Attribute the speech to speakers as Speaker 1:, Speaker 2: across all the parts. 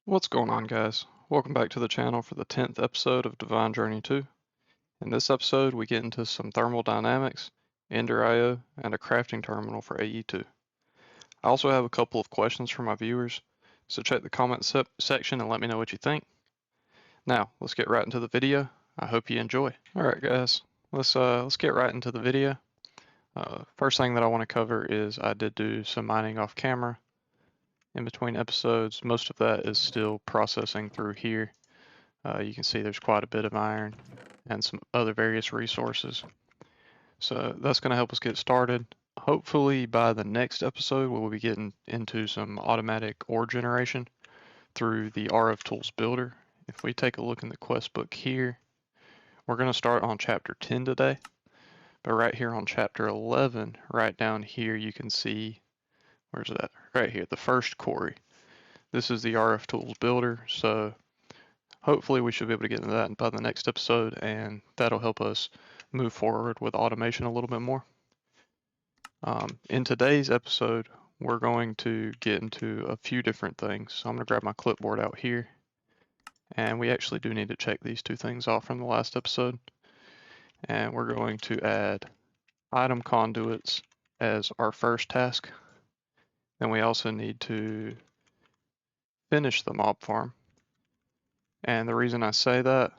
Speaker 1: What's going on, guys? Welcome back to the channel for the 10th episode of Divine Journey 2. In this episode, we get into some thermal dynamics, Ender IO, and a crafting terminal for AE2. I also have a couple of questions from my viewers, so check the comment section and let me know what you think. Now, let's get right into the video. I hope you enjoy. Alright guys, let's get right into the video. First thing that I want to cover is I did do some mining off camera in between episodes. Most of that is still processing through here. You can see there's quite a bit of iron and some other various resources. So that's going to help us get started. Hopefully by the next episode we'll be getting into some automatic ore generation through the RF Tools Builder. If we take a look in the quest book here, we're going to start on chapter 10 today. But right here on chapter 11, right down here, you can see, where's that? Right here, the first quarry. This is the RF Tools Builder, so hopefully we should be able to get into that by the next episode, and that'll help us move forward with automation a little bit more. In today's episode, we're going to get into a few different things. So I'm going to grab my clipboard out here, and we actually do need to check these two things off from the last episode. And we're going to add item conduits as our first task. Then we also need to finish the mob farm. And the reason I say that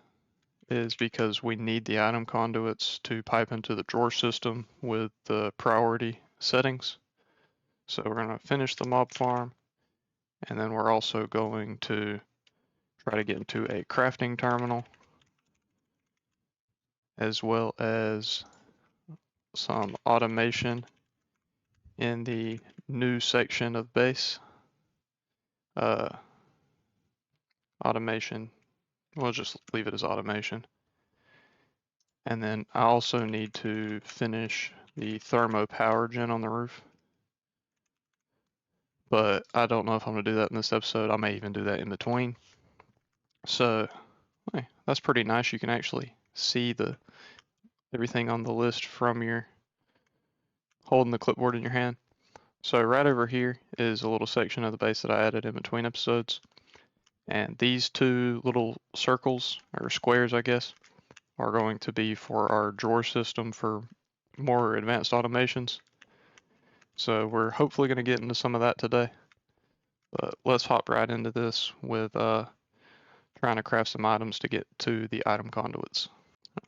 Speaker 1: is because we need the item conduits to pipe into the drawer system with the priority settings. So we're going to finish the mob farm, and then we're also going to try to get into a crafting terminal, as well as some automation in the new section of base. Automation, we'll just leave it as automation. And then I also need to finish the thermo power gen on the roof. But I don't know if I'm going to do that in this episode. I may even do that in between. So hey, that's pretty nice. You can actually see everything on the list from your holding the clipboard in your hand. So right over here is a little section of the base that I added in between episodes. And these two little circles, or squares I guess, are going to be for our drawer system for more advanced automations. So we're hopefully going to get into some of that today. But let's hop right into this with trying to craft some items to get to the item conduits.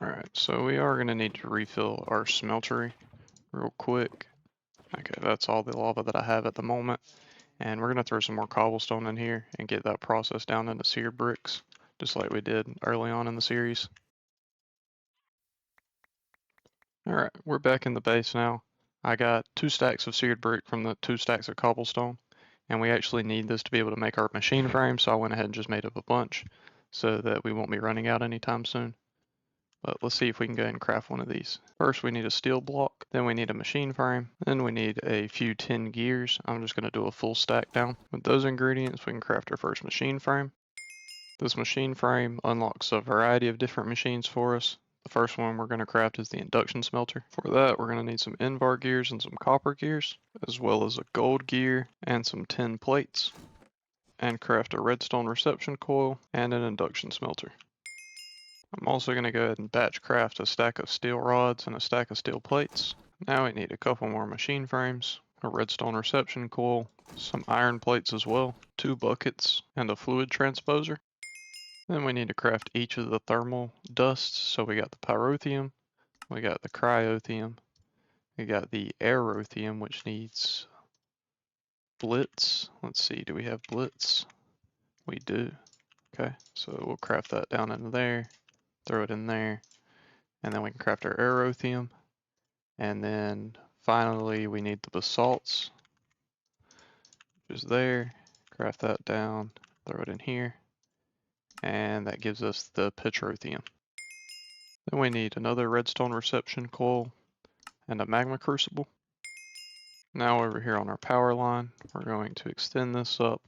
Speaker 1: Alright, so we are going to need to refill our smeltery real quick. Okay, that's all the lava that I have at the moment. And we're going to throw some more cobblestone in here and get that process down into seared bricks, just like we did early on in the series. Alright, we're back in the base now. I got 2 stacks of seared brick from the 2 stacks of cobblestone, and we actually need this to be able to make our machine frame, so I went ahead and just made up a bunch so that we won't be running out anytime soon. But let's see if we can go ahead and craft one of these. First we need a steel block, then we need a machine frame, then we need a few tin gears. I'm just going to do a full stack down. With those ingredients we can craft our first machine frame. This machine frame unlocks a variety of different machines for us. The first one we're going to craft is the induction smelter. For that we're going to need some Invar gears and some copper gears, as well as a gold gear and some tin plates, and craft a redstone reception coil and an induction smelter. I'm also going to go ahead and batch craft a stack of steel rods and a stack of steel plates. Now we need a couple more machine frames, a redstone reception coil, some iron plates as well, 2 buckets, and a fluid transposer. Then we need to craft each of the thermal dusts. So we got the pyrotheum, we got the cryotheum, we got the aerotheum, which needs blitz. Let's see, do we have blitz? We do. Okay, so we'll craft that down into there, throw it in there, and then we can craft our aerotheum. And then finally we need the basalts, which is there. Craft that down, throw it in here, and that gives us the petrotheum. Then we need another redstone reception coil and a magma crucible. Now over here on our power line, we're going to extend this up,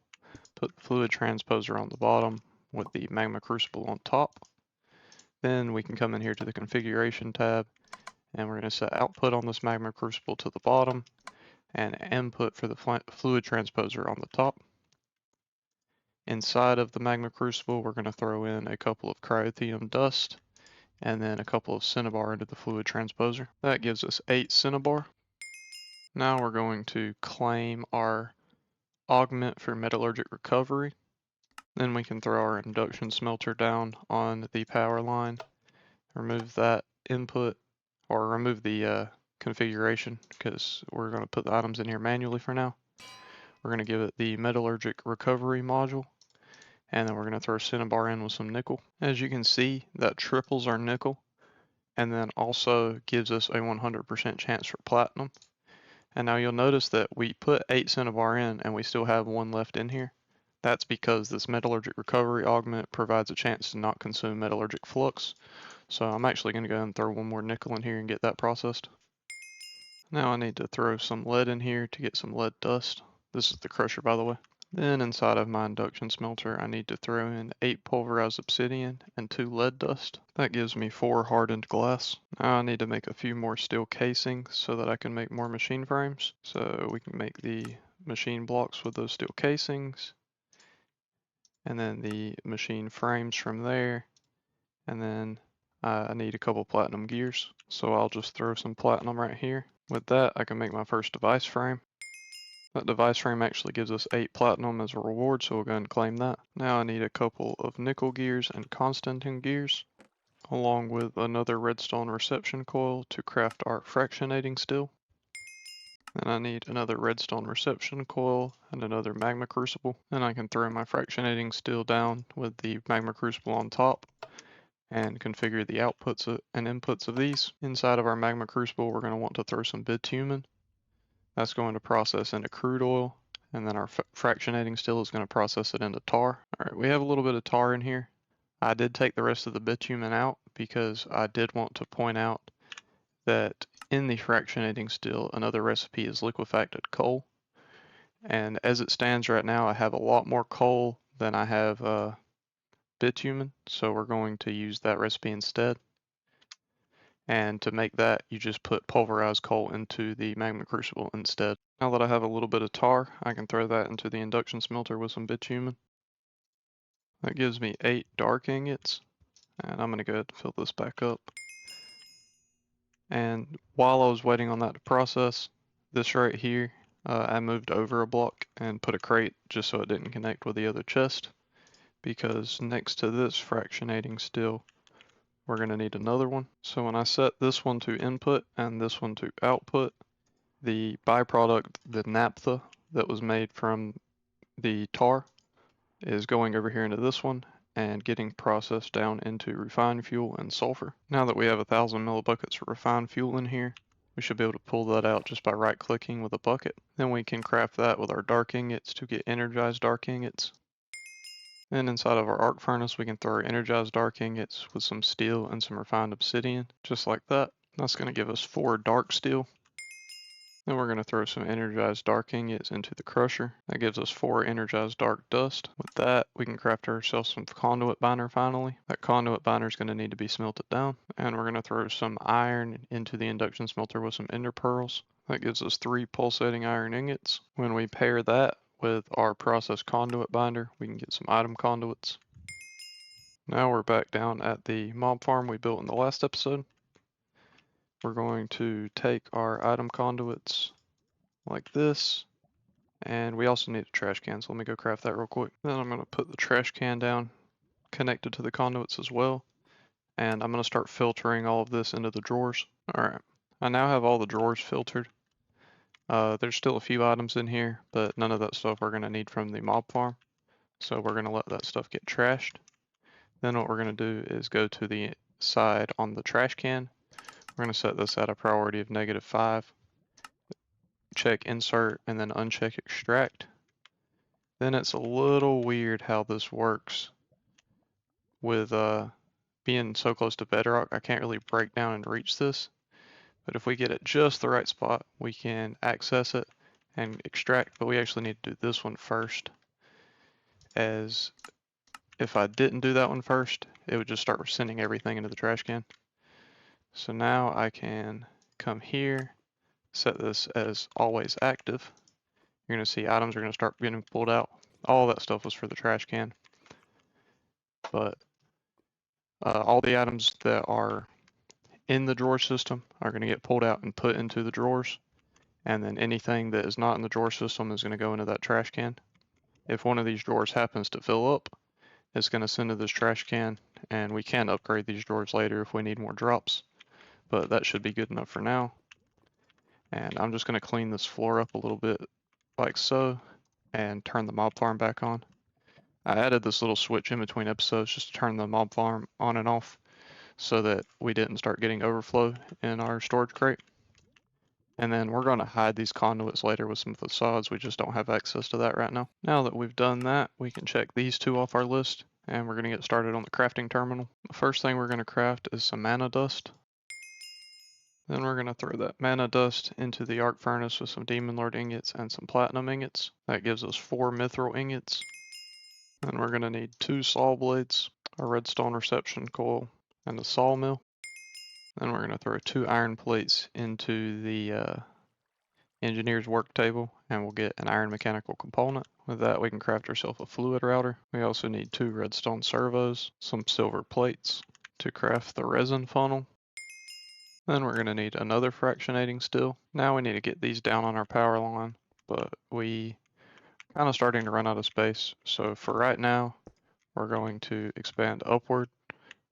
Speaker 1: put the fluid transposer on the bottom with the magma crucible on top. Then we can come in here to the configuration tab, and we're going to set output on this magma crucible to the bottom and input for the fluid transposer on the top. Inside of the magma crucible, we're going to throw in a couple of cryotheum dust and then a couple of cinnabar into the fluid transposer. That gives us 8 cinnabar. Now we're going to claim our augment for metallurgic recovery. Then we can throw our induction smelter down on the power line, remove that input, or remove the configuration because we're going to put the items in here manually for now. We're going to give it the metallurgic recovery module, and then we're going to throw cinnabar in with some nickel. As you can see, that triples our nickel and then also gives us a 100% chance for platinum. And now you'll notice that we put 8 cinnabar in and we still have 1 left in here. That's because this metallurgic recovery augment provides a chance to not consume metallurgic flux. So I'm actually going to go ahead and throw 1 more nickel in here and get that processed. Now I need to throw some lead in here to get some lead dust. This is the crusher, by the way. Then inside of my induction smelter, I need to throw in 8 pulverized obsidian and 2 lead dust. That gives me 4 hardened glass. Now I need to make a few more steel casings so that I can make more machine frames. So we can make the machine blocks with those steel casings, and then the machine frames from there, and then I need a couple platinum gears. So I'll just throw some platinum right here. With that, I can make my first device frame. That device frame actually gives us 8 platinum as a reward, so we'll go ahead and claim that. Now I need a couple of nickel gears and Constantan gears, along with another redstone reception coil to craft our fractionating steel. Then I need another redstone reception coil and another magma crucible. Then I can throw my fractionating steel down with the magma crucible on top and configure the outputs and inputs of these. Inside of our magma crucible, we're going to want to throw some bitumen. That's going to process into crude oil, and then our fractionating steel is going to process it into tar. All right, we have a little bit of tar in here. I did take the rest of the bitumen out because I did want to point out that in the fractionating steel, another recipe is liquefacted coal. And as it stands right now, I have a lot more coal than I have bitumen, so we're going to use that recipe instead. And to make that, you just put pulverized coal into the magma crucible instead. Now that I have a little bit of tar, I can throw that into the induction smelter with some bitumen. That gives me 8 dark ingots, and I'm going to go ahead and fill this back up. And while I was waiting on that to process, this right here, I moved over a block and put a crate just so it didn't connect with the other chest, because next to this fractionating steel, we're going to need another one. So when I set this one to input and this one to output, the byproduct, the naphtha that was made from the tar, is going over here into this one and getting processed down into refined fuel and sulfur. Now that we have 1,000 millibuckets of refined fuel in here, we should be able to pull that out just by right clicking with a bucket. Then we can craft that with our dark ingots to get energized dark ingots. Then inside of our arc furnace, we can throw our energized dark ingots with some steel and some refined obsidian, just like that. That's going to give us 4 dark steel. Then we're going to throw some energized dark ingots into the crusher. That gives us 4 energized dark dust. With that, we can craft ourselves some conduit binder finally. That conduit binder is going to need to be smelted down. And we're going to throw some iron into the induction smelter with some ender pearls. That gives us 3 pulsating iron ingots. When we pair that with our processed conduit binder, we can get some item conduits. Now we're back down at the mob farm we built in the last episode. We're going to take our item conduits like this, and we also need a trash can, so let me go craft that real quick. Then I'm going to put the trash can down connected to the conduits as well, and I'm going to start filtering all of this into the drawers. Alright, I now have all the drawers filtered. There's still a few items in here, but none of that stuff we're going to need from the mob farm, so we're going to let that stuff get trashed. Then what we're going to do is go to the side on the trash can. We're going to set this at a priority of -5. Check insert and then uncheck extract. Then it's a little weird how this works with being so close to bedrock. I can't really break down and reach this, but if we get it just the right spot, we can access it and extract, but we actually need to do this one first, as if I didn't do that one first, it would just start sending everything into the trash can. So now I can come here, set this as always active. You're going to see items are going to start getting pulled out all that stuff was for the trash can. But all the items that are in the drawer system are going to get pulled out and put into the drawers. And then anything that is not in the drawer system is going to go into that trash can. If one of these drawers happens to fill up, it's going to send to this trash can, and we can upgrade these drawers later if we need more drops, but that should be good enough for now. And I'm just going to clean this floor up a little bit like so and turn the mob farm back on. I added this little switch in between episodes just to turn the mob farm on and off so that we didn't start getting overflow in our storage crate. And then we're going to hide these conduits later with some facades. We just don't have access to that right now. Now that we've done that, we can check these two off our list, and we're going to get started on the crafting terminal. The first thing we're going to craft is some mana dust. Then we're going to throw that mana dust into the arc furnace with some demon lord ingots and some platinum ingots. That gives us 4 mithril ingots. Then we're going to need 2 saw blades, a redstone reception coil, and a sawmill. Then we're going to throw 2 iron plates into the engineer's work table, and we'll get an iron mechanical component. With that, we can craft ourselves a fluid router. We also need 2 redstone servos, some silver plates to craft the resin funnel. Then we're going to need another fractionating still. Now we need to get these down on our power line, but we kind of starting to run out of space. So for right now, we're going to expand upward.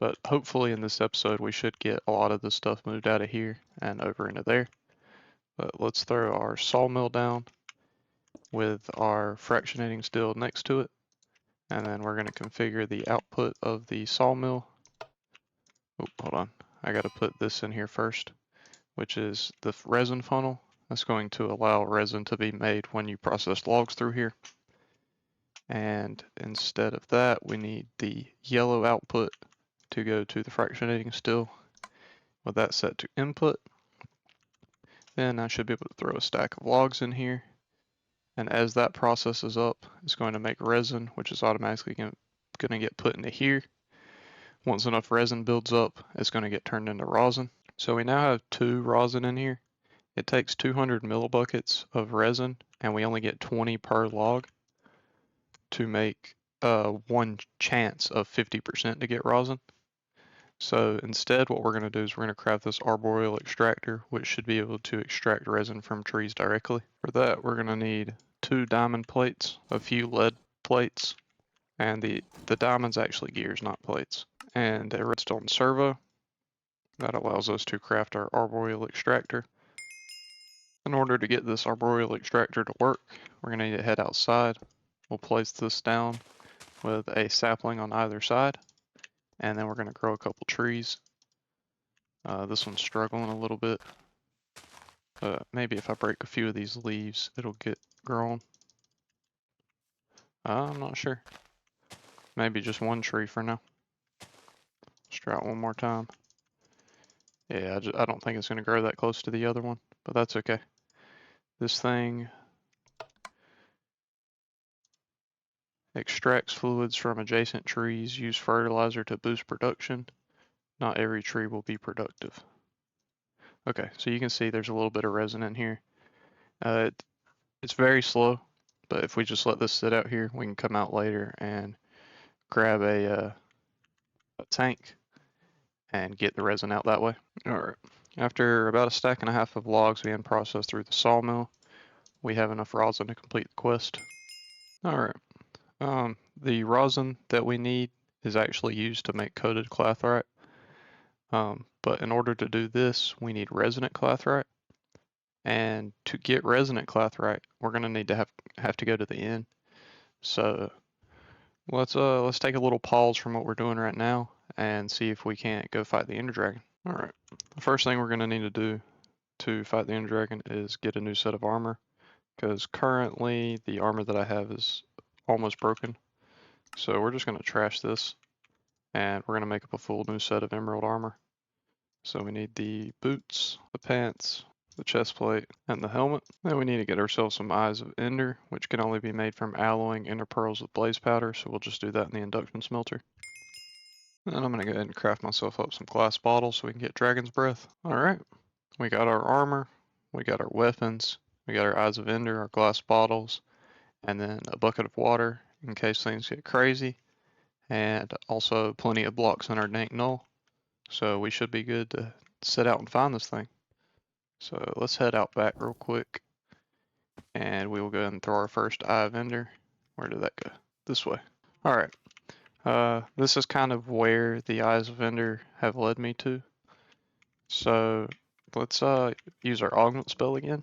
Speaker 1: But hopefully in this episode, we should get a lot of this stuff moved out of here and over into there. But let's throw our sawmill down with our fractionating steel next to it. And then we're going to configure the output of the sawmill. Oh, hold on. I got to put this in here first, which is the resin funnel. That's going to allow resin to be made when you process logs through here. And instead of that, we need the yellow output to go to the fractionating steel. With that set to input, then I should be able to throw a stack of logs in here. And as that processes up, it's going to make resin, which is automatically going to get put into here. Once enough resin builds up, it's going to get turned into rosin. So we now have 2 rosin in here. It takes 200 millibuckets of resin, and we only get 20 per log to make one chance of 50% to get rosin. So instead, what we're going to do is we're going to craft this arboreal extractor, which should be able to extract resin from trees directly. For that, we're going to need 2 diamond plates, a few lead plates, and the diamond's actually gears, not plates, and a redstone servo. That allows us to craft our arboreal extractor. In order to get this arboreal extractor to work, we're going to need to head outside. We'll place this down with a sapling on either side, and then we're going to grow a couple trees. This one's struggling a little bit. Maybe if I break a few of these leaves, it'll get grown. I'm not sure. Maybe just one tree for now. Let's try it one more time. Yeah, I don't think it's going to grow that close to the other one, but that's okay. This thing extracts fluids from adjacent trees, use fertilizer to boost production. Not every tree will be productive. Okay, so you can see there's a little bit of resin in here. It's very slow, but if we just let this sit out here, we can come out later and grab a tank and get the resin out that way. Alright, after about a stack and a half of logs being processed through the sawmill, we have enough rosin to complete the quest. Alright, the rosin that we need is actually used to make coated clathrite. But in order to do this, we need resonant clathrite. And to get resonant clathrite, we're going to need to have to go to the inn. So let's take a little pause from what we're doing right now and see if we can't go fight the Ender Dragon. All right, the first thing we're going to need to do to fight the Ender Dragon is get a new set of armor, because currently the armor that I have is almost broken. So we're just going to trash this, and we're going to make up a full new set of emerald armor. So we need the boots, the pants, the chest plate, and the helmet. Then we need to get ourselves some Eyes of Ender, which can only be made from alloying ender pearls with blaze powder, so we'll just do that in the induction smelter. Then I'm going to go ahead and craft myself up some glass bottles so we can get Dragon's Breath. Alright, we got our armor, we got our weapons, we got our Eyes of Ender, our glass bottles, and then a bucket of water in case things get crazy, and also plenty of blocks in our dank null. So we should be good to set out and find this thing. So let's head out back real quick, and we will go ahead and throw our first eye of ender. Where did that go? This way. All right. This is kind of where the eyes of ender have led me to. So let's use our augment spell again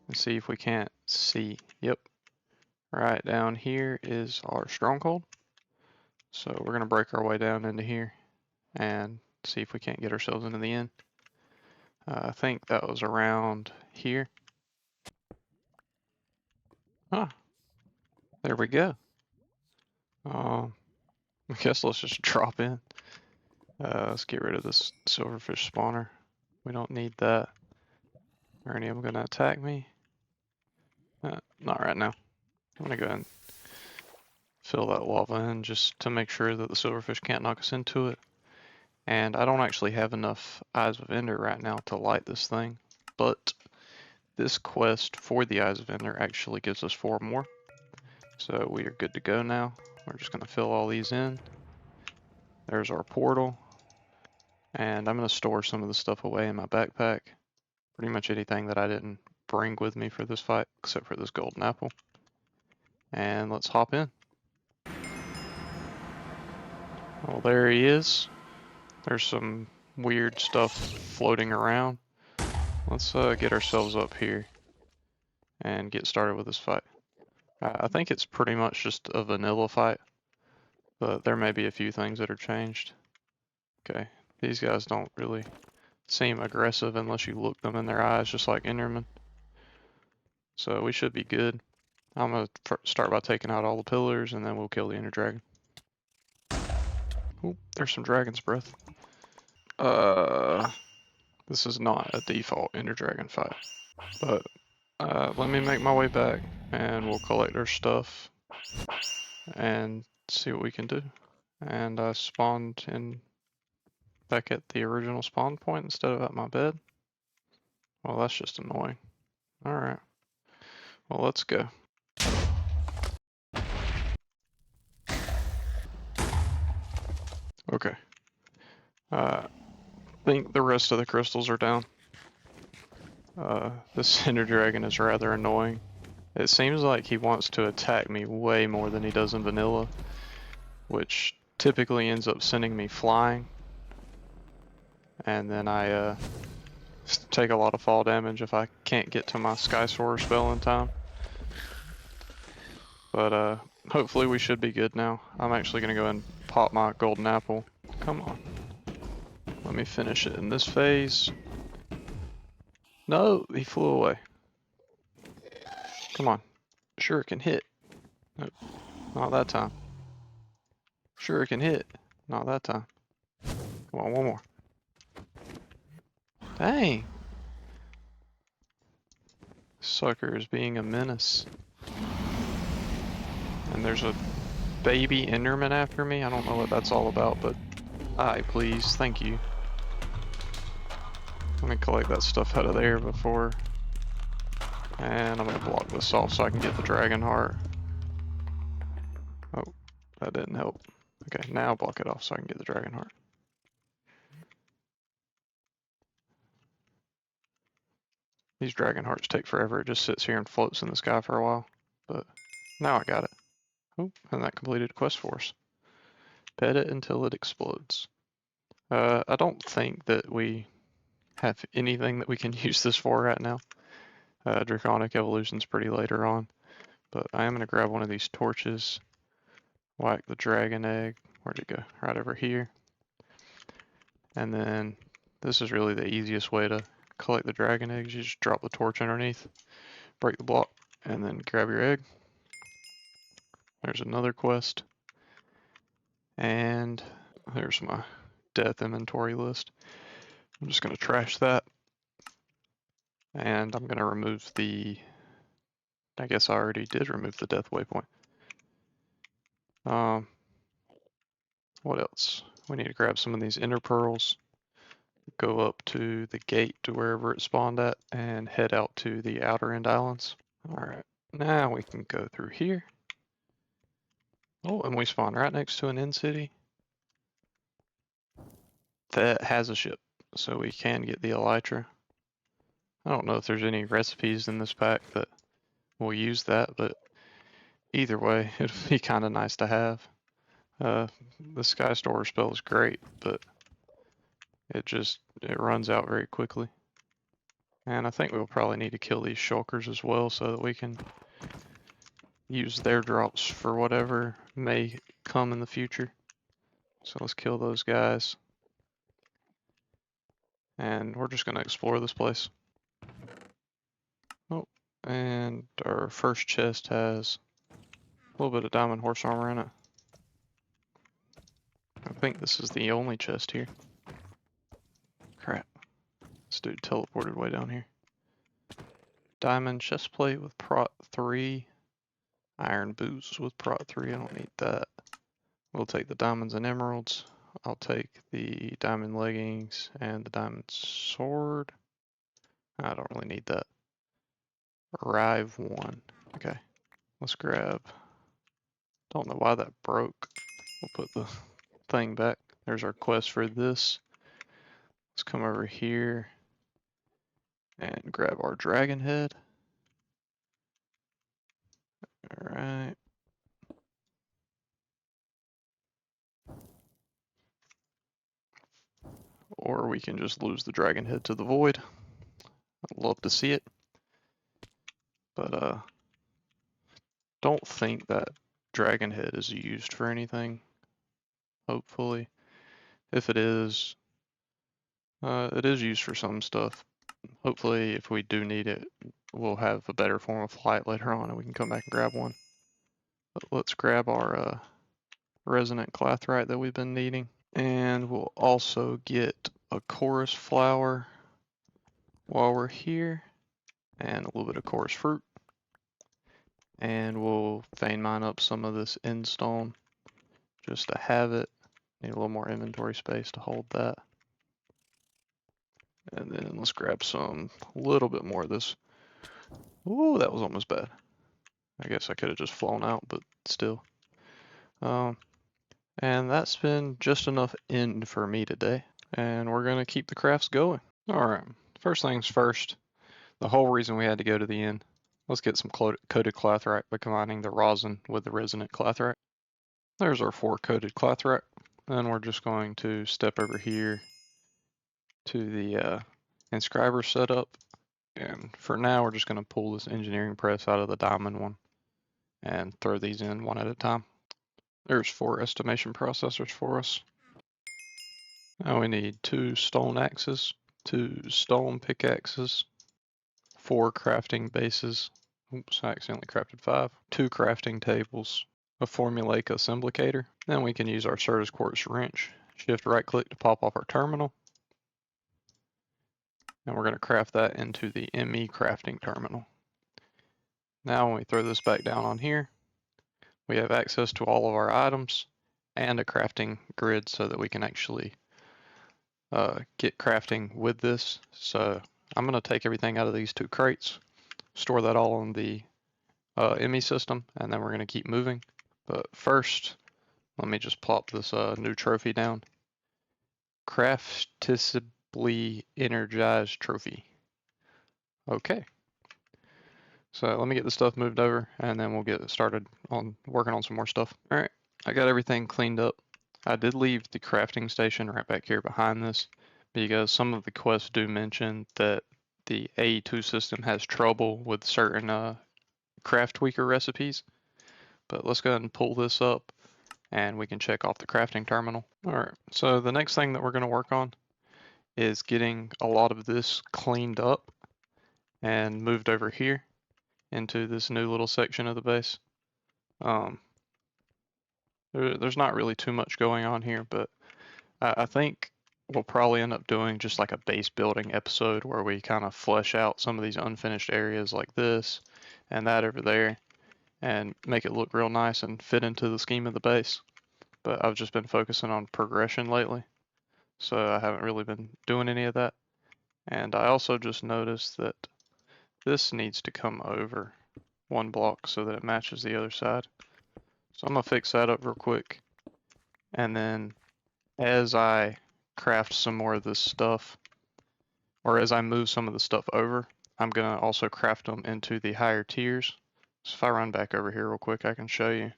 Speaker 1: and see if we can't see. Yep. Right down here is our stronghold. So we're gonna break our way down into here and see if we can't get ourselves into the inn. I think that was around here. Ah, there we go. I guess let's just drop in. Let's get rid of this silverfish spawner. We don't need that. Are any of them gonna attack me? Not right now. I'm gonna go ahead and fill that lava in just to make sure that the silverfish can't knock us into it. And I don't actually have enough Eyes of Ender right now to light this thing, but this quest for the Eyes of Ender actually gives us 4 more. So we are good to go now. We're just gonna fill all these in. There's our portal. And I'm gonna store some of the stuff away in my backpack. Pretty much anything that I didn't bring with me for this fight, except for this golden apple. And let's hop in. Well, there he is. There's some weird stuff floating around. Let's get ourselves up here and get started with this fight. I think it's pretty much just a vanilla fight, but there may be a few things that are changed. Okay, these guys don't really seem aggressive unless you look them in their eyes, just like Enderman. So we should be good. I'm gonna start by taking out all the pillars, and then we'll kill the Ender Dragon. Oh, there's some Dragon's Breath. This is not a default Ender Dragon fight, but let me make my way back, and we'll collect our stuff and see what we can do. And I spawned in back at the original spawn point instead of at my bed. Well, that's just annoying. Alright. Well, let's go. Okay. I think the rest of the crystals are down. This Ender Dragon is rather annoying. It seems like he wants to attack me way more than he does in vanilla, which typically ends up sending me flying. And then I take a lot of fall damage if I can't get to my Sky Soarer spell in time. But hopefully we should be good now. I'm actually gonna go and pop my golden apple. Come on. Let me finish it in this phase. No, he flew away. Come on. Sure it can hit. Nope, not that time. Sure it can hit. Not that time. Come on, one more. Dang. Sucker is being a menace. And there's a baby Enderman after me. I don't know what that's all about, but aye, please, thank you. Let me collect that stuff out of there before. And I'm gonna block this off so I can get the dragon heart. Oh, that didn't help. Okay, now block it off so I can get the dragon heart. These dragon hearts take forever. It just sits here and floats in the sky for a while. But now I got it. Oh, and that completed a quest for us. Pet it until it explodes. I don't think that we have anything that we can use this for right now. Draconic Evolution's pretty later on. But I am going to grab one of these torches, whack the dragon egg. Where'd it go? Right over here. And then this is really the easiest way to collect the dragon eggs. You just drop the torch underneath, break the block, and then grab your egg. There's another quest. And there's my death inventory list. I'm just going to trash that. And I'm going to remove the... I guess I already did remove the death waypoint. What else? We need to grab some of these ender pearls, go up to the gate to wherever it spawned at, and head out to the outer end islands. Alright, Now we can go through here. Oh, and we spawn right next to an end city that has a ship, so we can get the elytra. I don't know if there's any recipes in this pack that will use that, but either way, it'd be kind of nice to have. The Sky Storer spell is great, but it runs out very quickly. And I think we'll probably need to kill these shulkers as well so that we can use their drops for whatever may come in the future. So let's kill those guys. And we're just going to explore this place. Oh, and our first chest has a little bit of diamond horse armor in it. I think this is the only chest here. Crap. This dude teleported way down here. Diamond chestplate with prot 3. Iron boots with prot 3. I don't need that. We'll take the diamonds and emeralds. I'll take the diamond leggings and the diamond sword. I don't really need that. Arrive 1. Okay. Let's grab. Don't know why that broke. We'll put the thing back. There's our quest for this. Let's come over here and grab our dragon head. Alright. Or we can just lose the dragon head to the void. I'd love to see it. But don't think that dragon head is used for anything. Hopefully. If it is used for some stuff. Hopefully if we do need it, we'll have a better form of flight later on and we can come back and grab one. But let's grab our resonant clathrite that we've been needing. And we'll also get a chorus flower while we're here, and a little bit of chorus fruit. And we'll vein mine up some of this end stone just to have it. Need a little more inventory space to hold that. And then let's grab a little bit more of this. Ooh, that was almost bad. I guess I could have just flown out, but still. And that's been just enough end for me today. And we're gonna keep the crafts going. All right, first things first, the whole reason we had to go to the end. Let's get some coated clathrite by combining the rosin with the resonant clathrite. There's our 4 coated clathrite. Then we're just going to step over here to the inscriber setup. And for now, we're just going to pull this engineering press out of the diamond one and throw these in one at a time. There's 4 estimation processors for us. Now we need 2 stone axes, 2 stone pickaxes, 4 crafting bases. Oops, I accidentally crafted 5. 2 crafting tables, a formulaic assemblicator. Then we can use our Certus quartz wrench. Shift right click to pop off our terminal. And we're going to craft that into the ME crafting terminal. Now when we throw this back down on here, we have access to all of our items and a crafting grid so that we can actually get crafting with this. So I'm going to take everything out of these 2 crates, store that all on the ME system, and then we're going to keep moving. But first, let me just plop this new trophy down. Craftisably energized trophy. Okay. So let me get the stuff moved over and then we'll get started on working on some more stuff. All right, I got everything cleaned up. I did leave the crafting station right back here behind this because some of the quests do mention that the AE2 system has trouble with certain craft tweaker recipes. But let's go ahead and pull this up and we can check off the crafting terminal. All right, so the next thing that we're going to work on is getting a lot of this cleaned up and moved over here into this new little section of the base. There's not really too much going on here, but I think we'll probably end up doing just like a base building episode where we kind of flesh out some of these unfinished areas like this and that over there and make it look real nice and fit into the scheme of the base. But I've just been focusing on progression lately, so I haven't really been doing any of that. And I also just noticed that this needs to come over one block so that it matches the other side. So I'm gonna fix that up real quick. And then as I craft some more of this stuff, or as I move some of the stuff over, I'm gonna also craft them into the higher tiers. So if I run back over here real quick, I can show you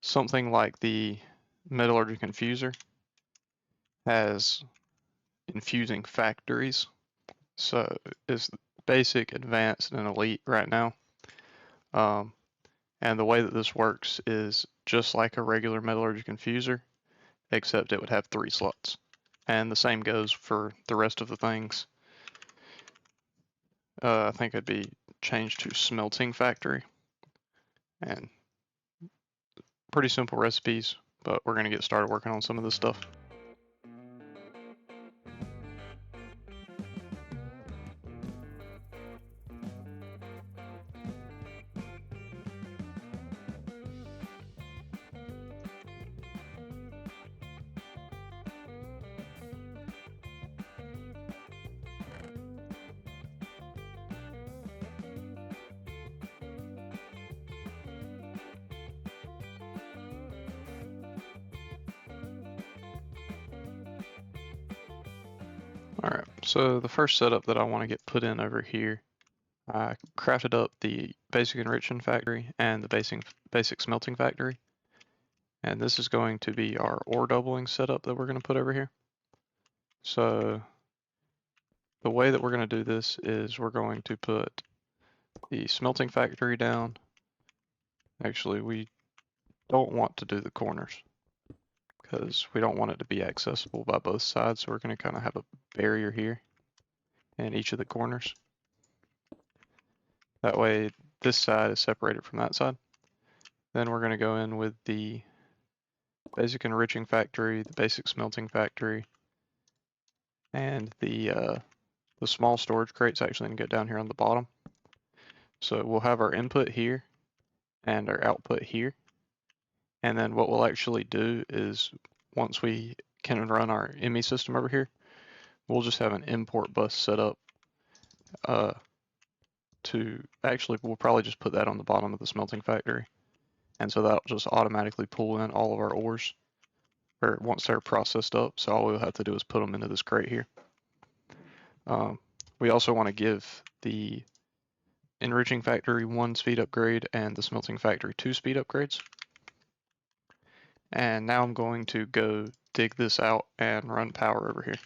Speaker 1: something like the metallurgic infuser has infusing factories. So it's basic, advanced, and elite right now. And the way that this works is just like a regular metallurgic infuser, except it would have 3 slots. And the same goes for the rest of the things. I think it'd be changed to smelting factory. And pretty simple recipes, but we're gonna get started working on some of this stuff. Alright, so the first setup that I want to get put in over here, I crafted up the basic enriching factory and the basic smelting factory. And this is going to be our ore doubling setup that we're going to put over here. So the way that we're going to do this is we're going to put the smelting factory down. Actually, we don't want to do the corners because we don't want it to be accessible by both sides. So we're going to kind of have a barrier here in each of the corners. That way this side is separated from that side. Then we're going to go in with the basic enriching factory, the basic smelting factory, and the small storage crate's actually going to go down here on the bottom. So we'll have our input here and our output here. And then what we'll actually do is once we can run our ME system over here, we'll just have an import bus set up we'll probably just put that on the bottom of the smelting factory. And so that'll just automatically pull in all of our ores or once they're processed up. So all we'll have to do is put them into this crate here. We also want to give the enriching factory 1 speed upgrade and the smelting factory 2 speed upgrades. And now I'm going to go dig this out and run power over here.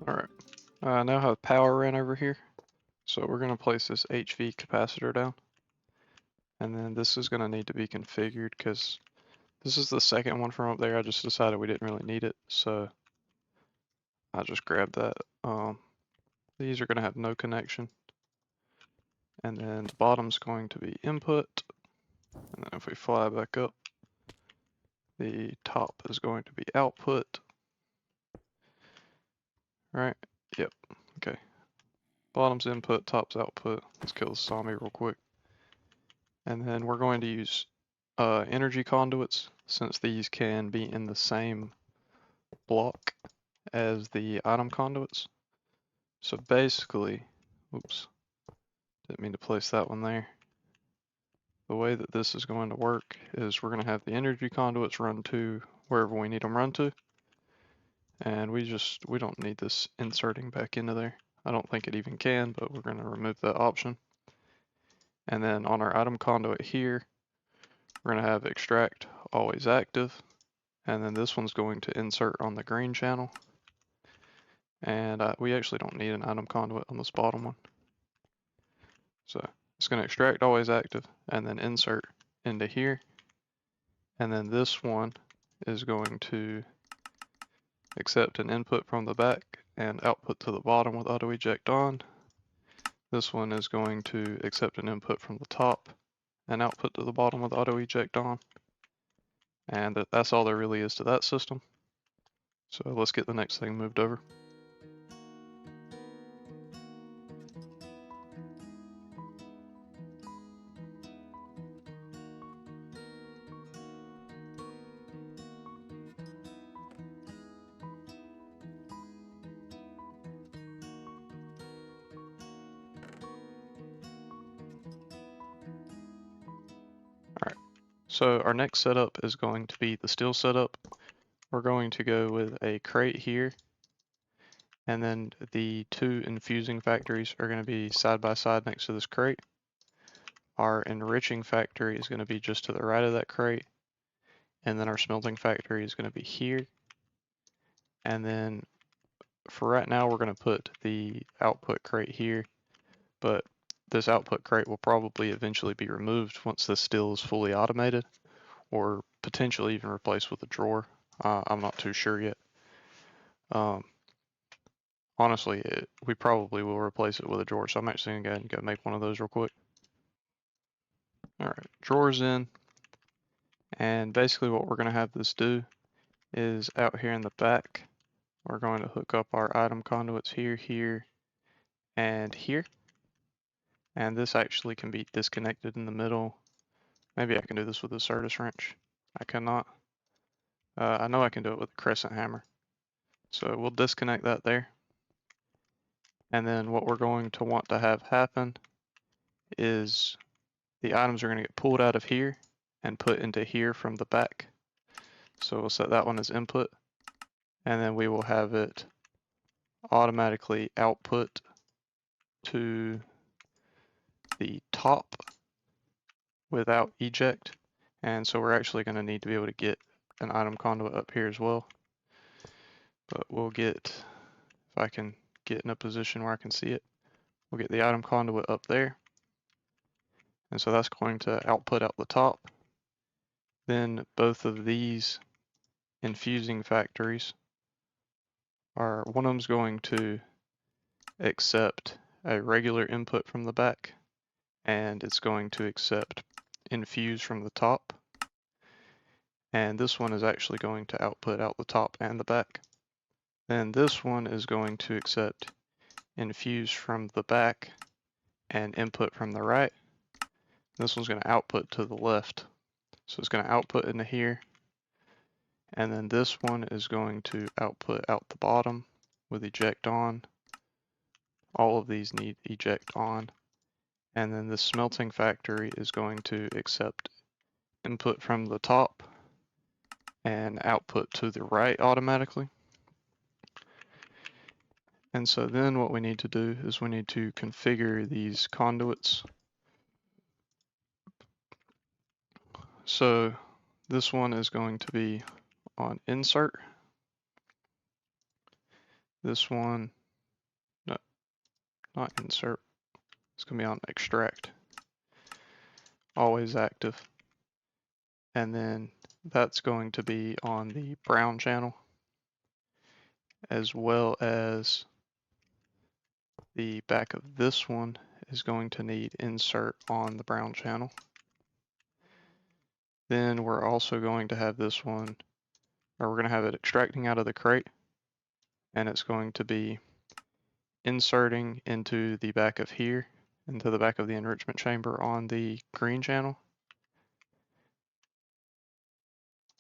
Speaker 1: Alright, I now have power ran over here. So we're going to place this HV capacitor down. And then this is going to need to be configured because this is the second one from up there. I just decided we didn't really need it. So I just grabbed that. These are going to have no connection. And then the bottom's going to be input. And then if we fly back up, the top is going to be output. Right, yep, Okay. Bottom's input, top's output. Let's kill the zombie real quick. And then we're going to use energy conduits, since these can be in the same block as the item conduits. So basically, oops, didn't mean to place that one there. The way that this is going to work is we're going to have the energy conduits run to wherever we need them run to. And we don't need this inserting back into there. I don't think it even can, but we're going to remove that option. And then on our item conduit here, we're going to have extract always active. And then this one's going to insert on the green channel. And we actually don't need an item conduit on this bottom one. So it's going to extract always active and then insert into here. And then this one is going to accept an input from the back and output to the bottom with auto eject on. This one is going to accept an input from the top and output to the bottom with auto eject on. And that's all there really is to that system. So let's get the next thing moved over. Alright, so our next setup is going to be the steel setup. We're going to go with a crate here, and then the two infusing factories are going to be side by side next to this crate. Our enriching factory is going to be just to the right of that crate, and then our smelting factory is going to be here. And then for right now, we're going to put the output crate here, but this output crate will probably eventually be removed once this steel is fully automated, or potentially even replaced with a drawer. I'm not too sure yet. Honestly, we probably will replace it with a drawer, so I'm actually going to go ahead and go make one of those real quick. Alright, drawers in, and basically what we're going to have this do is out here in the back, we're going to hook up our item conduits here, here, and here. And this actually can be disconnected in the middle. Maybe I can do this with a Certus wrench. I cannot. I know I can do it with a crescent hammer. So we'll disconnect that there. And then what we're going to want to have happen is the items are going to get pulled out of here and put into here from the back. So we'll set that one as input, and then we will have it automatically output to the top without eject. And so we're actually going to need to be able to get an item conduit up here as well. But we'll get, if I can get in a position where I can see it, we'll get the item conduit up there. And so that's going to output out the top. Then both of these infusing factories are, one of them's going to accept a regular input from the back, and it's going to accept infuse from the top. And this one is actually going to output out the top and the back. Then this one is going to accept infuse from the back and input from the right. This one's going to output to the left. So it's going to output into here. And then this one is going to output out the bottom with eject on. All of these need eject on. And then the smelting factory is going to accept input from the top and output to the right automatically. And so then what we need to do is we need to configure these conduits. So this one is going to be on insert. This one, no, not insert. It's going to be on extract. Always active. And then that's going to be on the brown channel, as well as the back of this one is going to need insert on the brown channel. Then we're also going to have this one, or we're going to have it extracting out of the crate, and it's going to be inserting into the back of here, into the back of the enrichment chamber on the green channel.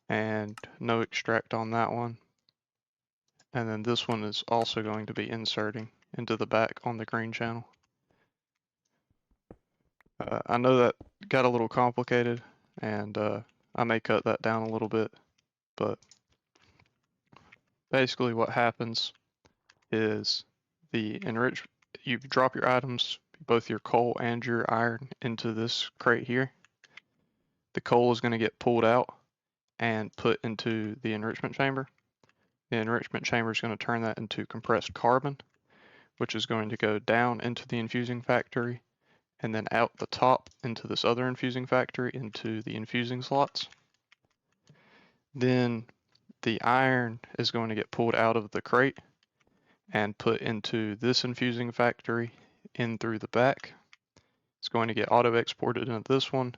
Speaker 1: And no extract on that one. And then this one is also going to be inserting into the back on the green channel. I know that got a little complicated, and I may cut that down a little bit, but basically what happens is you drop your items, both your coal and your iron, into this crate here. The coal is going to get pulled out and put into the enrichment chamber. The enrichment chamber is going to turn that into compressed carbon, which is going to go down into the infusing factory and then out the top into this other infusing factory into the infusing slots. Then the iron is going to get pulled out of the crate and put into this infusing factory in through the back. It's going to get auto exported into this one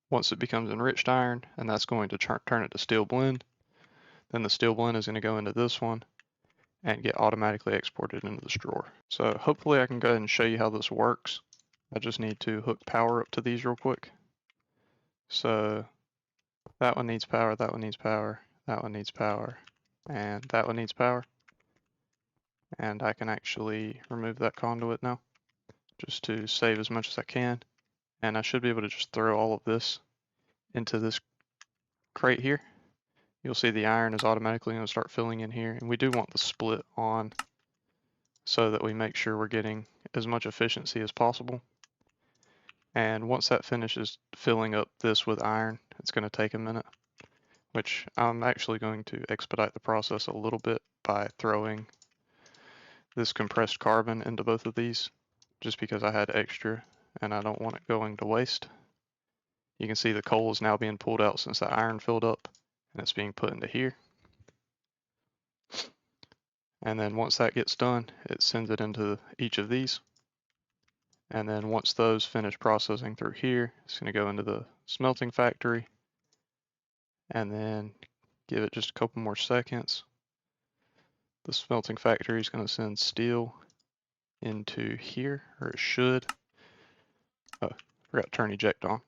Speaker 1: once it becomes enriched iron, and that's going to turn it to steel blend. Then the steel blend is going to go into this one and get automatically exported into this drawer. So hopefully I can go ahead and show you how this works. I just need to hook power up to these real quick. So that one needs power, that one needs power, that one needs power, and that one needs power. And I can actually remove that conduit now, just to save as much as I can. And I should be able to just throw all of this into this crate here. You'll see the iron is automatically going to start filling in here. And we do want the split on so that we make sure we're getting as much efficiency as possible. And once that finishes filling up this with iron, it's going to take a minute, which I'm actually going to expedite the process a little bit by throwing this compressed carbon into both of these, just because I had extra and I don't want it going to waste. You can see the coal is now being pulled out since the iron filled up, and it's being put into here. And then once that gets done, it sends it into each of these. And then once those finish processing through here, it's going to go into the smelting factory. And then give it just a couple more seconds. The smelting factory is going to send steel into here, or it should. Oh, forgot to turn eject on.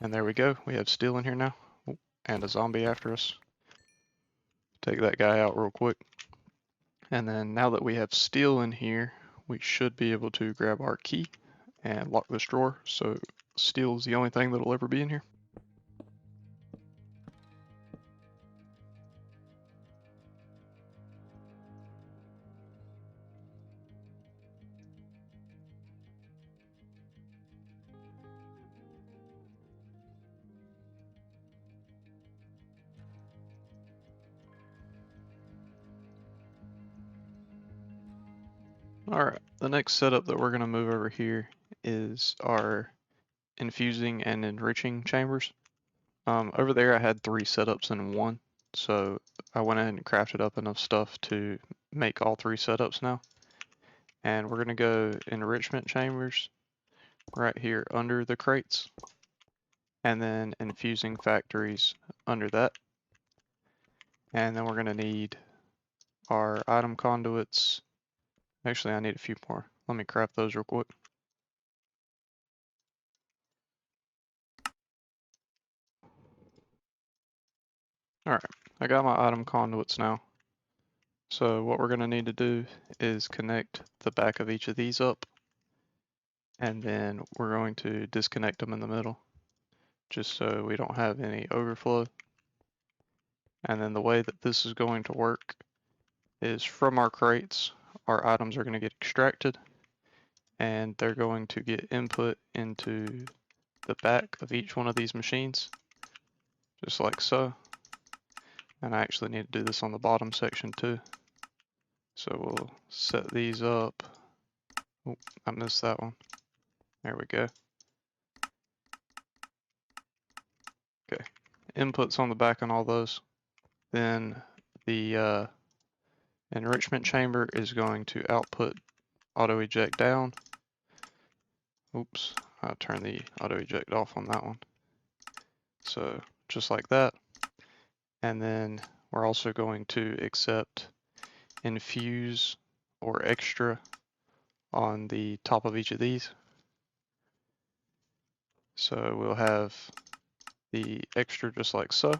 Speaker 1: And there we go. We have steel in here now. Oh, and a zombie after us. Take that guy out real quick. And then now that we have steel in here, we should be able to grab our key and lock this drawer. So steel is the only thing that'll ever be in here. Alright, the next setup that we're going to move over here is our infusing and enriching chambers. Over there I had 3 setups in one, so I went ahead and crafted up enough stuff to make all 3 setups now. And we're going to go enrichment chambers right here under the crates, and then infusing factories under that. And then we're going to need our item conduits. Actually, I need a few more. Let me craft those real quick. Alright, I got my item conduits now. So what we're going to need to do is connect the back of each of these up, and then we're going to disconnect them in the middle, just so we don't have any overflow. And then the way that this is going to work is from our crates, our items are going to get extracted, and they're going to get input into the back of each one of these machines, just like so. And I actually need to do this on the bottom section too. So we'll set these up. Oh, I missed that one. There we go. Okay, inputs on the back on all those. Then the enrichment chamber is going to output auto eject down. Oops, I turned the auto eject off on that one. So just like that. And then we're also going to accept infuse or extra on the top of each of these. So we'll have the extra just like so.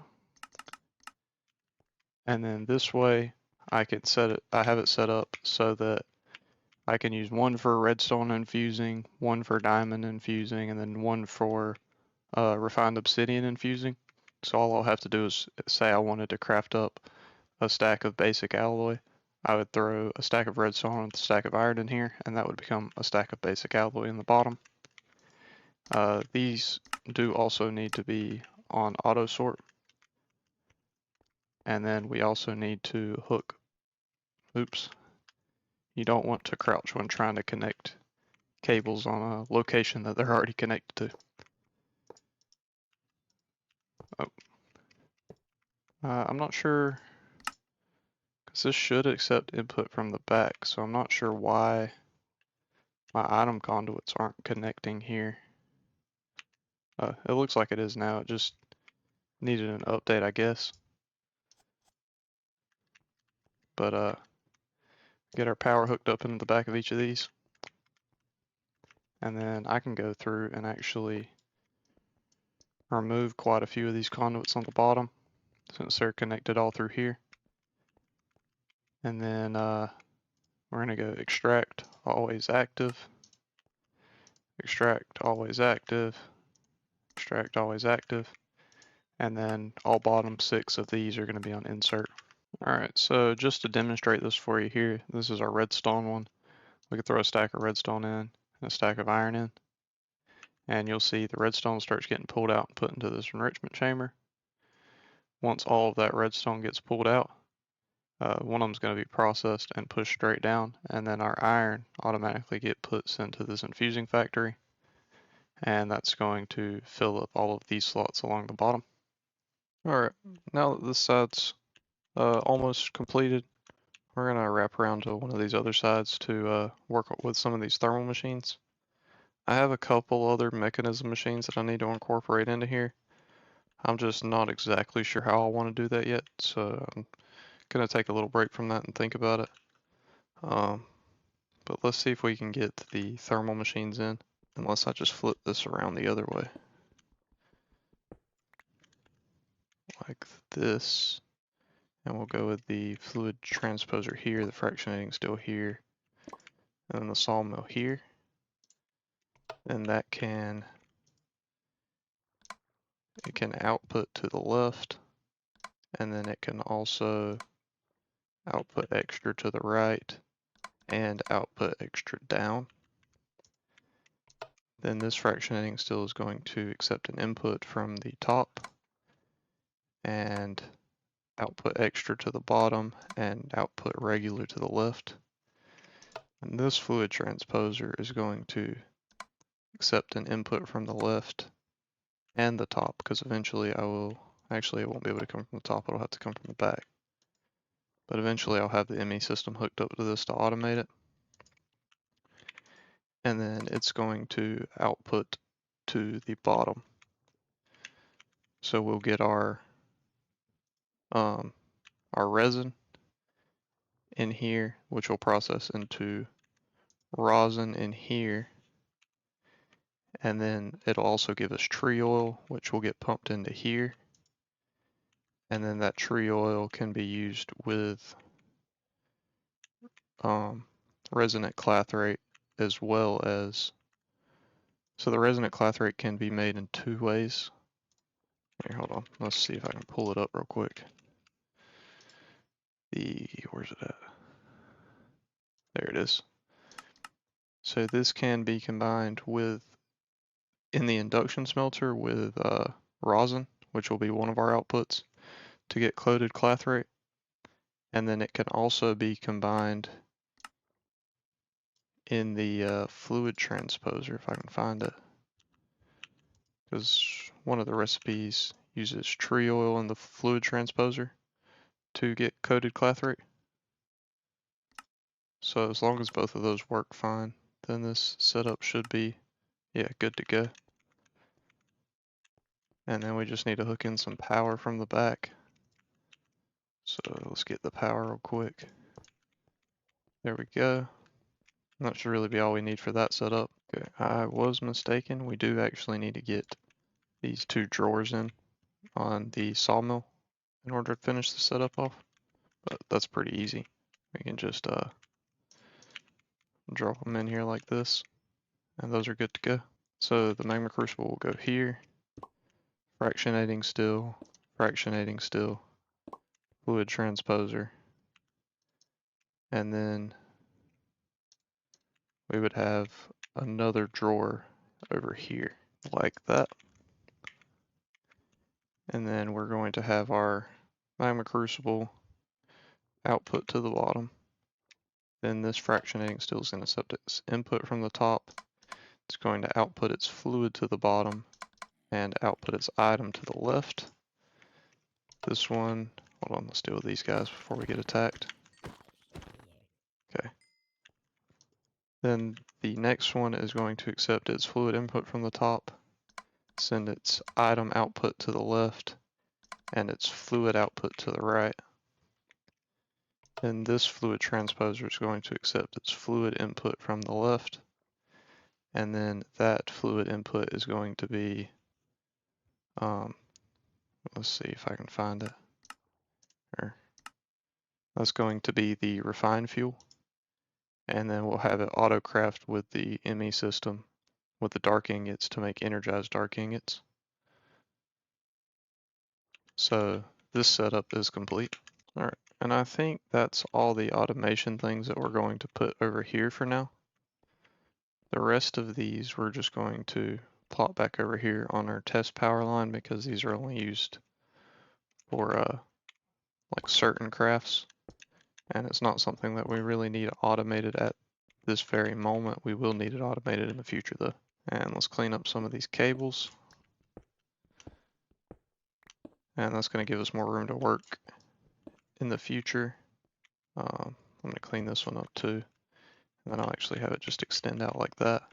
Speaker 1: And then this way I have it set up so that I can use one for redstone infusing, one for diamond infusing, and then one for refined obsidian infusing. So all I'll have to do is say I wanted to craft up a stack of basic alloy. I would throw a stack of redstone and a stack of iron in here, and that would become a stack of basic alloy in the bottom. These do also need to be on auto sort. And then we also need to hook, oops, you don't want to crouch when trying to connect cables on a location that they're already connected to. Oh. I'm not sure, because this should accept input from the back, so I'm not sure why my item conduits aren't connecting here. It looks like it is now, it just needed an update, I guess. But get our power hooked up into the back of each of these. And then I can go through and actually remove quite a few of these conduits on the bottom since they're connected all through here. And then we're going to go extract, always active, extract, always active, extract, always active, and then all bottom 6 of these are going to be on insert. Alright, so just to demonstrate this for you here, this is our redstone one. We could throw a stack of redstone in and a stack of iron in, and you'll see the redstone starts getting pulled out and put into this enrichment chamber. Once all of that redstone gets pulled out, one of them is going to be processed and pushed straight down, and then our iron automatically get put into this infusing factory, and that's going to fill up all of these slots along the bottom. Alright, now that this side's almost completed, we're going to wrap around to one of these other sides to work with some of these thermal machines. I have a couple other mechanism machines that I need to incorporate into here. I'm just not exactly sure how I want to do that yet, so I'm going to take a little break from that and think about it. But let's see if we can get the thermal machines in, unless I just flip this around the other way. Like this. And we'll go with the fluid transposer here, the fractionating still here, and then the sawmill here. And that it can output to the left, and then it can also output extra to the right and output extra down. Then this fractionating still is going to accept an input from the top and output extra to the bottom and output regular to the left. And this fluid transposer is going to accept an input from the left and the top, because eventually it won't be able to come from the top, it'll have to come from the back. But eventually I'll have the ME system hooked up to this to automate it. And then it's going to output to the bottom. So we'll get our resin in here, which will process into rosin in here. And then it'll also give us tree oil, which will get pumped into here. And then that tree oil can be used with resonant clathrate as well as, so the resonant clathrate can be made in 2 ways. Here, hold on, let's see if I can pull it up real quick. Where's it at? There it is. So this can be combined with, in the induction smelter, with rosin, which will be one of our outputs, to get coated clathrate. And then it can also be combined in the fluid transposer, if I can find it. Because one of the recipes uses tree oil in the fluid transposer to get coated clathrate. So as long as both of those work fine, then this setup should be, good to go. And then we just need to hook in some power from the back. So let's get the power real quick. There we go. That should really be all we need for that setup. Okay, I was mistaken. We do actually need to get these two drawers in on the sawmill in order to finish the setup off, but that's pretty easy. We can just drop them in here like this, and those are good to go. So the magma crucible will go here, fractionating still, fluid transposer, and then we would have another drawer over here like that. And then we're going to have our magma crucible output to the bottom. Then this fractionating still is going to accept its input from the top. It's going to output its fluid to the bottom and output its item to the left. This one, hold on, let's deal with these guys before we get attacked. Okay. Then the next one is going to accept its fluid input from the top, send its item output to the left, and its fluid output to the right. Then this fluid transposer is going to accept its fluid input from the left, and then that fluid input is going to be, let's see if I can find it. That's going to be the refined fuel, and then we'll have it auto-craft with the ME system with the dark ingots to make energized dark ingots. So this setup is complete. All right, and I think that's all the automation things that we're going to put over here for now. The rest of these we're just going to plot back over here on our test power line because these are only used for like certain crafts, and it's not something that we really need automated at this very moment. We will need it automated in the future though. And let's clean up some of these cables. And that's going to give us more room to work in the future. I'm going to clean this one up too. And then I'll actually have it just extend out like that.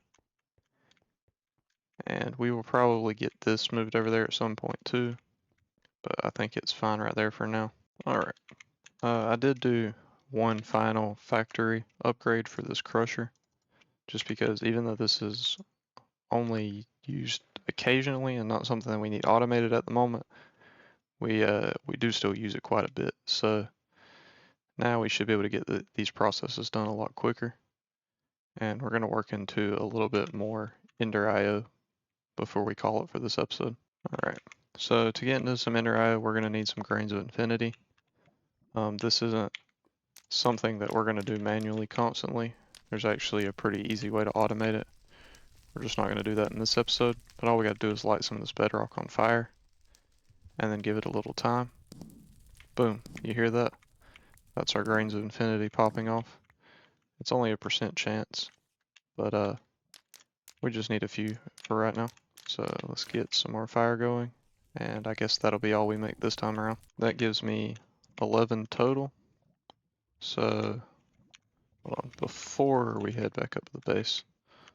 Speaker 1: And we will probably get this moved over there at some point too. But I think it's fine right there for now. Alright. I did do one final factory upgrade for this crusher. Just because even though this is only used occasionally and not something that we need automated at the moment, we do still use it quite a bit. So now we should be able to get these processes done a lot quicker. And we're going to work into a little bit more Ender IO before we call it for this episode. Alright, so to get into some Ender IO, we're going to need some grains of infinity. This isn't something that we're going to do manually constantly. There's actually a pretty easy way to automate it. We're just not going to do that in this episode, but all we got to do is light some of this bedrock on fire and then give it a little time. Boom, you hear that? That's our grains of infinity popping off. It's only a % chance, but we just need a few for right now. So let's get some more fire going, and I guess that'll be all we make this time around. That gives me 11 total. So hold on, before we head back up to the base,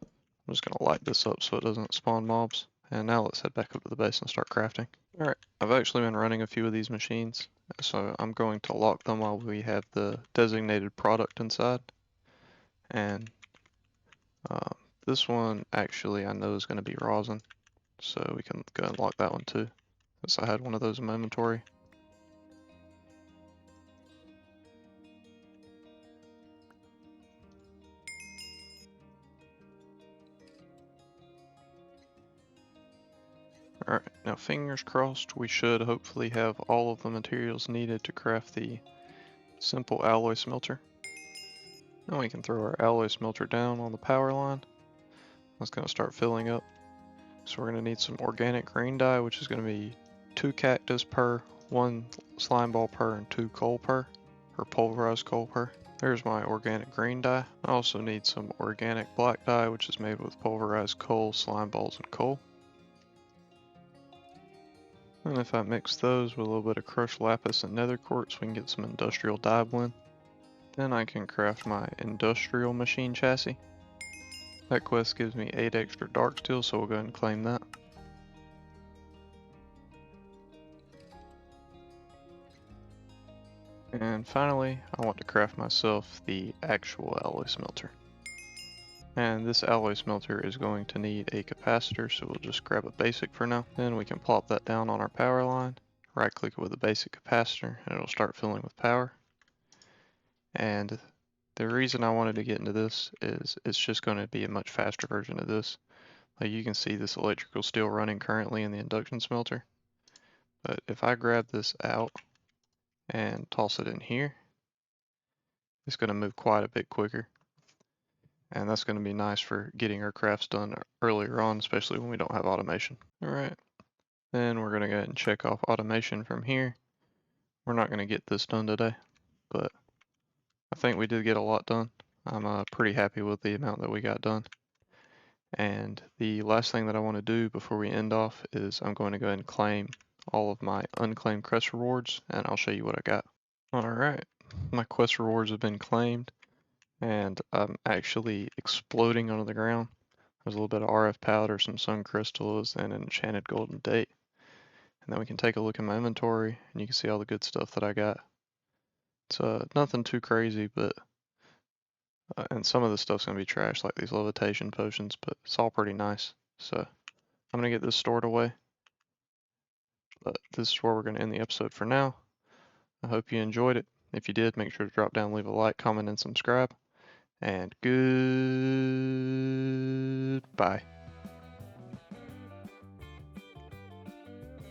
Speaker 1: I'm just gonna light this up so it doesn't spawn mobs. And now let's head back up to the base and start crafting. Alright, I've actually been running a few of these machines, so I'm going to lock them while we have the designated product inside. And this one actually I know is going to be rosin, so we can go and lock that one too, since I had one of those in my inventory. Alright, now fingers crossed, we should hopefully have all of the materials needed to craft the simple alloy smelter. Now we can throw our alloy smelter down on the power line. That's going to start filling up. So we're going to need some organic green dye, which is going to be 2 cactus per, 1 slime ball per, and 2 coal per, or pulverized coal per. There's my organic green dye. I also need some organic black dye, which is made with pulverized coal, slime balls, and coal. And if I mix those with a little bit of crushed lapis and nether quartz, we can get some industrial dye blend. Then I can craft my industrial machine chassis. That quest gives me 8 extra dark steel, so we'll go ahead and claim that. And finally, I want to craft myself the actual alloy smelter. And this alloy smelter is going to need a capacitor, so we'll just grab a basic for now. Then we can plop that down on our power line, right click it with a basic capacitor, and it'll start filling with power. And the reason I wanted to get into this is it's just going to be a much faster version of this. Like you can see this electrical still running currently in the induction smelter. But if I grab this out and toss it in here, it's going to move quite a bit quicker. And that's going to be nice for getting our crafts done earlier on, especially when we don't have automation. Alright, then we're going to go ahead and check off automation from here. We're not going to get this done today, but I think we did get a lot done. I'm pretty happy with the amount that we got done. And the last thing that I want to do before we end off is I'm going to go ahead and claim all of my unclaimed quest rewards, and I'll show you what I got. Alright, my quest rewards have been claimed, and I'm actually exploding onto the ground. There's a little bit of RF powder, some sun crystals, and an enchanted golden date. And then we can take a look in my inventory, and you can see all the good stuff that I got. It's nothing too crazy, but and some of the stuff's gonna be trash, like these levitation potions, but it's all pretty nice. So I'm gonna get this stored away. But this is where we're gonna end the episode for now. I hope you enjoyed it. If you did, make sure to drop down, leave a like, comment, and subscribe. And goodbye.